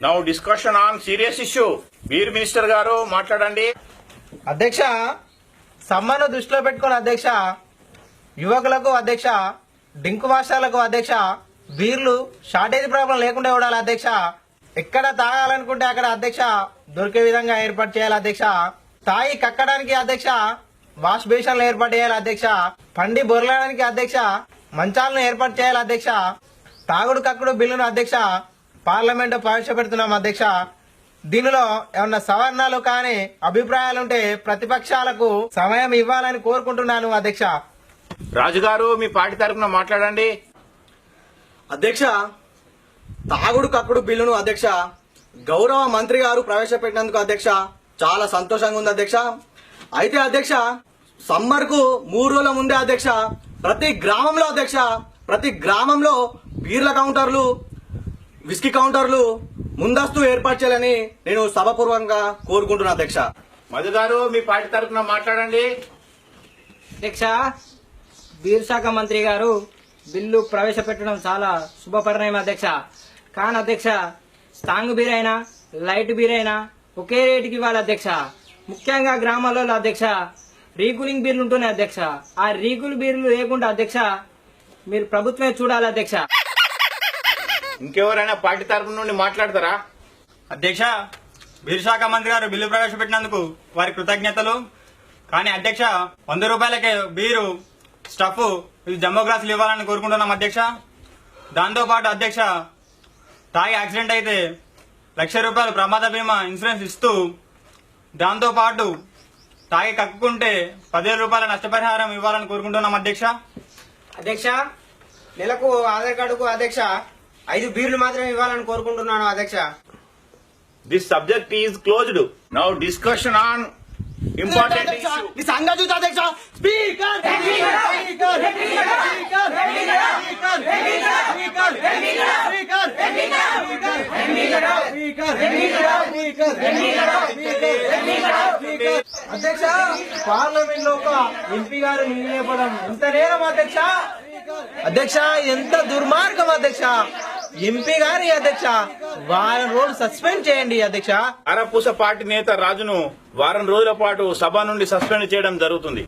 Now discussion on serious issue. Beer minister గారు మాట్లాడండి. అధ్యక్ష, సమ్మను దృష్టిలో పెట్టుకుని అధ్యక్ష, యువకులకు అధ్యక్ష, డింకు మాస్టర్లకు అధ్యక్ష, బీర్లు షార్టేజ్ ప్రాబ్లం లేకుండా ఉండాలి అధ్యక్ష. ఎక్కడ తాగాలనుకుంటే అక్కడ అధ్యక్ష దొరికే విధంగా ఏర్పాటు చేయాలి అధ్యక్ష. తాగి కక్కడానికి అధ్యక్ష వాష్ బేషన్లు ఏర్పాటు చేయాలి అధ్యక్ష. పండి బొరలడానికి అధ్యక్ష మంచాలను ఏర్పాటు చేయాలి అధ్యక్ష. తాగుడు కక్కుడు బిల్లును అధ్యక్ష పార్లమెంటు ప్రవేశపెడుతున్నాం అధ్యక్ష. దీనిలో ఏమన్నా సవరణలు కానీ అభిప్రాయాలుంటే ప్రతిపక్షాలకు సమయం ఇవ్వాలని కోరుకుంటున్నాను అధ్యక్ష. రాజుగారు మీ పార్టీ తరఫున మాట్లాడండి. అధ్యక్ష, తాగుడు కక్కుడు బిల్లును అధ్యక్ష గౌరవ మంత్రి గారు ప్రవేశపెట్టినందుకు అధ్యక్ష చాలా సంతోషంగా ఉంది అధ్యక్ష. అయితే అధ్యక్ష, సమ్మర్ కు 3 రోజుల ముందే అధ్యక్ష ప్రతి గ్రామంలో బీర్ల కౌంటర్లు, విస్కీ కౌంటర్లు ముందస్తు ఏర్పాటు చేయాలని నేను సభాపూర్వకంగా కోరుకుంటున్నా అధ్యక్ష. మధు గారు మీ పార్టీ తరఫున మాట్లాడండి. అధ్యక్ష, బీర్ శాఖ మంత్రి గారు బిల్లు ప్రవేశపెట్టడం చాలా శుభపరిణామం అధ్యక్ష. కానీ అధ్యక్ష, స్ట్రాంగ్ బీర్ అయినా లైట్ బీర్ అయినా ఒకే రేటుకి ఇవ్వాలి అధ్యక్ష. ముఖ్యంగా గ్రామాలలో అధ్యక్ష రీకూలింగ్ బీర్లు ఉంటున్నాయి అధ్యక్ష. ఆ రీకూల్ బీర్లు లేకుండా అధ్యక్ష మీరు ప్రభుత్వమే చూడాలి అధ్యక్ష. ఇంకెవరైనా పార్టీ తరఫు నుండి మాట్లాడతారా? అధ్యక్ష, బీర్ శాఖ మంత్రి గారు బిల్లు ప్రవేశపెట్టినందుకు వారి కృతజ్ఞతలు. కానీ అధ్యక్ష, 100 రూపాయలకే బీరు స్టఫ్ ఇది జంబో గ్లాసులు ఇవ్వాలని కోరుకుంటున్నాం అధ్యక్ష. దాంతో పాటు అధ్యక్ష, తాగి యాక్సిడెంట్ అయితే 1,00,000 రూపాయలు ప్రమాద బీమా ఇన్సూరెన్స్ ఇస్తూ, దాంతో పాటు తాగి కక్కుకుంటే 10,000 రూపాయల నష్టపరిహారం ఇవ్వాలని కోరుకుంటున్నాం అధ్యక్ష. అధ్యక్ష, నెలకు ఆధార్ కార్డుకు అధ్యక్ష 5 బీర్లు మాత్రమే ఇవ్వాలని కోరుకుంటున్నాను అధ్యక్ష. This subject is closed. Now discussion on important issue. అధ్యక్ష, స్పీకర్ అధ్యక్ష, పార్లమెంట్ లో ఒక ఎంపీ గారు నిలబడడం ఎంత నేరం అధ్యక్ష. అధ్యక్ష, ఎంత దుర్మార్గం అధ్యక్ష. ఎంపీ గారి అధ్యక్ష వారం రోజులు సస్పెండ్ చేయండి అధ్యక్ష. అరపూస పార్టీ నేత రాజును వారం రోజుల పాటు సభ నుండి సస్పెండ్ చేయడం జరుగుతుంది.